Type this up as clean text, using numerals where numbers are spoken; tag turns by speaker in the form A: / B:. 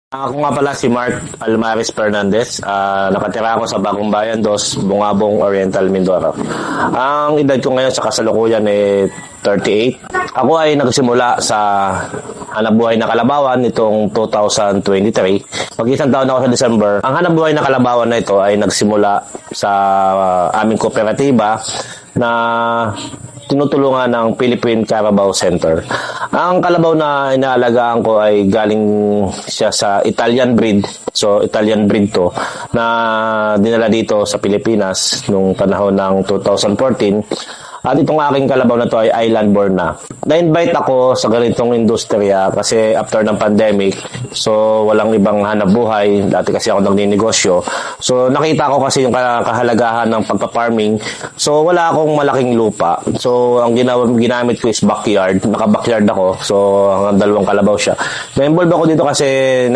A: Ako nga pala si Mark Almaris Fernandez. Nakatira ako sa Bagong Bayan 2, Bungabong Oriental, Mindoro. Ang edad ko ngayon sa kasalukuyan ay 38. Ako ay nagsimula sa hanapbuhay na kalabawan nitong 2023. Mag-isang taon ako sa December. Ang hanapbuhay na kalabawan na ito ay nagsimula sa aming kooperatiba na tinutulungan ng Philippine Carabao Center. Ang kalabaw na inaalagaan ko ay galing siya sa Italian breed. So, Italian breed to na dinala dito sa Pilipinas nung panahon ng 2014. At itong aking kalabaw na to ay island born na. Na-invite ako sa ganitong industriya kasi after ng pandemic, so walang ibang hanap buhay. Dati kasi ako nagninegosyo. So nakita ko kasi yung kahalagahan ng pagpa-farming. So wala akong malaking lupa. So ang ginamit ko is backyard. Naka-backyard ako. So hanggang 2 kalabaw siya. Na-involve ako dito kasi